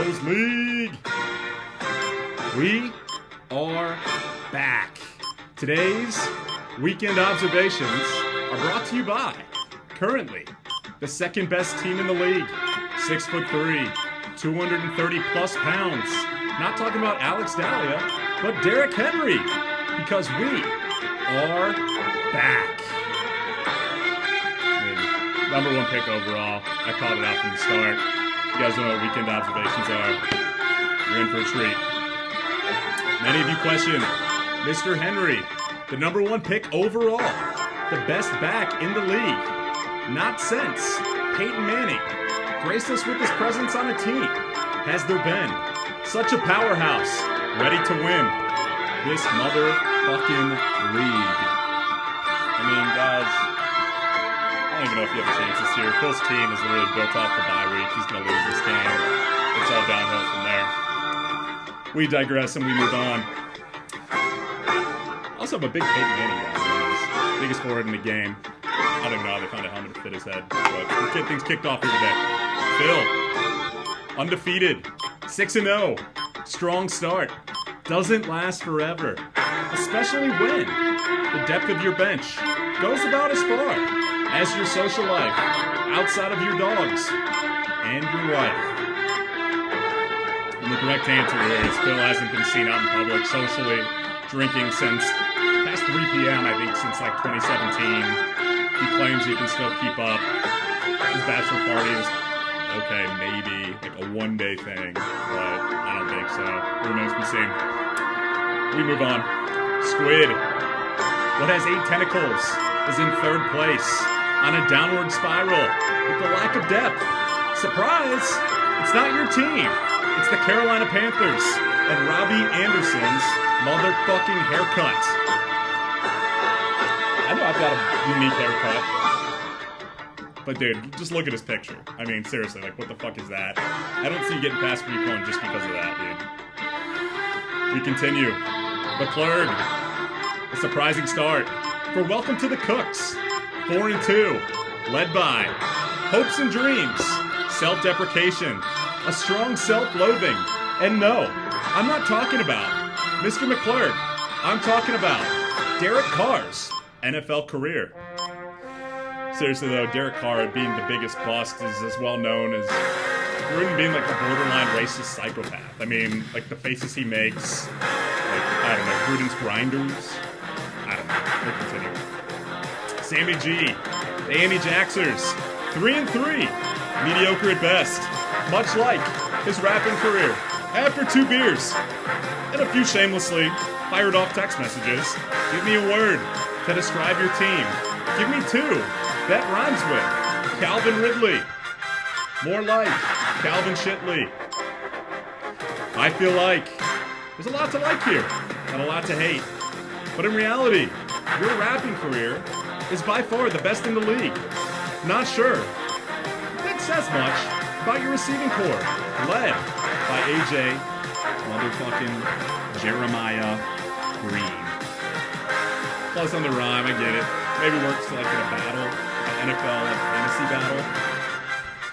Bros League. We are back. Today's weekend observations are brought to you by, currently, the second best team in the league. 6'3", 230 plus pounds. Not talking about Alex Dahlia, but Derrick Henry. Because we are back. Number one pick overall. I called it out from the start. You guys know what weekend observations are. You're in for a treat. Many of you question Mr. Henry, the number one pick overall, the best back in the league. Not since Peyton Manning graced us with his presence on a team has there been such a powerhouse ready to win this motherfucking league. I mean, guys, I don't even know if you have a chance this year. Phil's team is literally built off the bye week. He's going to lose this game. It's all downhill from there. We digress and we move on. Also, I'm a big Peyton Manning guy. He's biggest forward in the game. I don't know how they found a helmet to fit his head, but we'll get things kicked off here today. Phil, undefeated, 6-0, strong start. Doesn't last forever, especially when the depth of your bench goes about as far as your social life, outside of your dogs, and your wife. And the correct answer here is Phil hasn't been seen out in public socially drinking since past 3 p.m., I think, since like 2017. He claims he can still keep up. His bachelor party is, okay, maybe like a one-day thing, but I don't think so. Remains to be seen. We move on. Squid, what has 8 tentacles, is in 3rd place on a downward spiral with the lack of depth. Surprise! It's not your team. It's the Carolina Panthers and Robbie Anderson's motherfucking haircut. I know I've got a unique haircut. But dude, just look at his picture. I mean, seriously, like, what the fuck is that? I don't see you getting past recon just because of that, dude. We continue. McClurg, a surprising start for Welcome to the Cooks. 4-2, led by hopes and dreams, self-deprecation, a strong self-loathing, and no, I'm not talking about Mr. McClurg. I'm talking about Derek Carr's NFL career. Seriously though, Derek Carr being the biggest bust is as well known as Gruden being like a borderline racist psychopath. I mean, like the faces he makes, like, I don't know, Gruden's grinders. I don't know. We'll continue. Sammy G, the Andy Jaxers, 3-3, mediocre at best, much like his rapping career. After 2 beers and a few shamelessly fired off text messages, give me a word to describe your team. Give me 2 that rhymes with Calvin Ridley. More like Calvin Shitley. I feel like there's a lot to like here and a lot to hate. But in reality, your rapping career is by far the best in the league. Not sure that says much about your receiving core, led by AJ motherfucking Jeremiah Green. Plus on the rhyme, I get it. Maybe works like in a battle, an NFL like fantasy battle.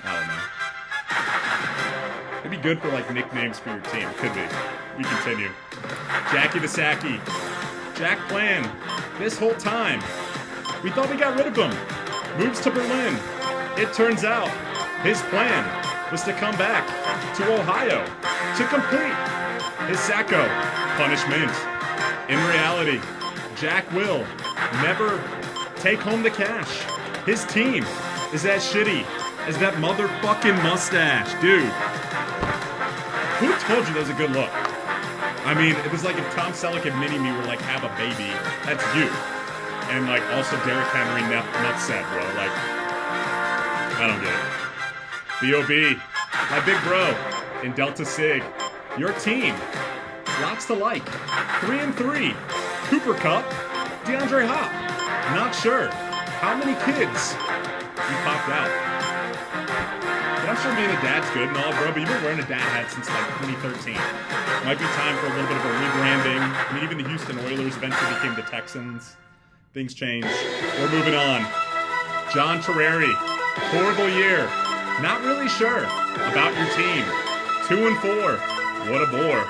I don't know. It'd be good for like nicknames for your team. Could be. We continue. Jackie the Sacky. Jack Plan. This whole time, we thought we got rid of him. Moves to Berlin. It turns out his plan was to come back to Ohio to complete his Sacco punishment. In reality, Jack will never take home the cash. His team is as shitty as that motherfucking mustache. Dude, who told you that was a good look? I mean, it was like if Tom Selleck and Mini-Me were like, have a baby. That's you. And like, also Derrick Henry nutset, bro. Like, I don't get it. B.O.B., my big bro, in Delta Sig. Your team, lots to like. 3-3. Cooper Kupp, DeAndre Hop. Not sure how many kids you popped out. But I'm sure being a dad's good and all, bro, but you've been wearing a dad hat since like 2013. Might be time for a little bit of a rebranding. I mean, even the Houston Oilers eventually became the Texans. Things change. We're moving on. John Terreri, horrible year. Not really sure about your team. 2-4. What a bore.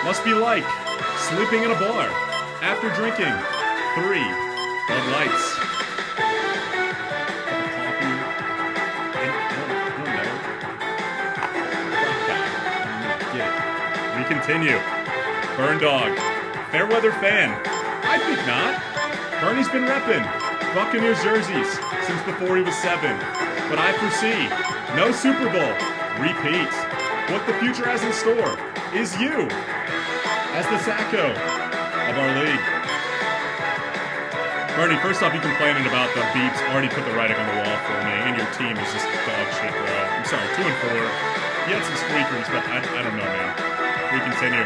Must be like sleeping in a bar after drinking 3 Bud Lights. We continue. Burn Dog. Fairweather fan. I think not. Bernie's been repping Buccaneers jerseys since before he was 7. But I foresee no Super Bowl. Repeat. What the future has in store is you as the Sacco of our league. Bernie, first off, you complaining about the beeps already put the writing on the wall for me, and your team is just dog shit, bro. I'm sorry, 2-4. You had some squeakers, but I don't know, man. We continue.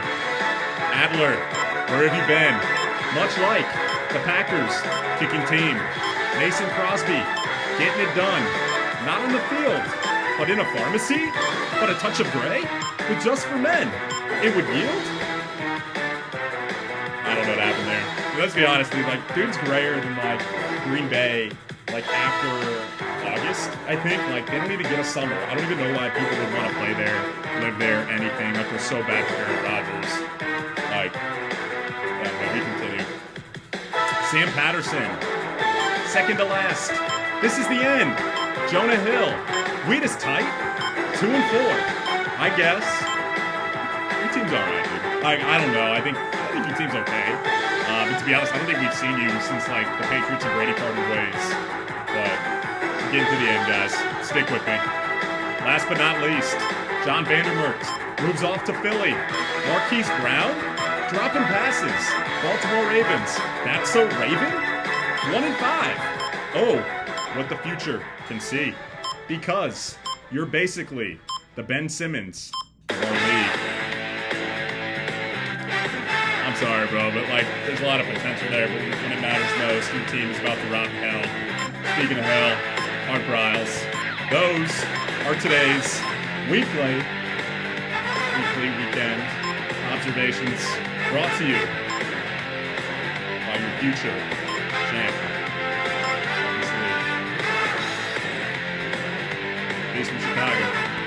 Adler, where have you been? Much like the Packers kicking team. Mason Crosby getting it done. Not on the field, but in a pharmacy? But a touch of gray? With Just for Men. It would yield? I don't know what happened there. Let's be honest, dude. Like, dude's grayer than, like, Green Bay, like, after August, I think. Like, they don't even get a summer. I don't even know why people would want to play there, live there, anything. I feel so bad for Aaron Rodgers. Like, anyway, we continue. Sam Patterson. Second to last. This is the end. Jonah Hill. Wheat is tight. 2-4. I guess. Your team's alright, dude. Like, I don't know. I think your team's okay. But to be honest, I don't think we've seen you since, like, the Patriots and Brady parted ways. But getting to the end, guys. Stick with me. Last but not least, John Vandermerkt moves off to Philly. Marquise Brown dropping passes. Baltimore Ravens. That's so Raven? 1-5. Oh, what the future can see. Because you're basically the Ben Simmons of our league. I'm sorry, bro, but, like, there's a lot of potential there, but when it matters most, your team is about to rock hell. Speaking of hell, Art Briles. Those are today's weekend observations brought to you by your future champ. Peace from Chicago.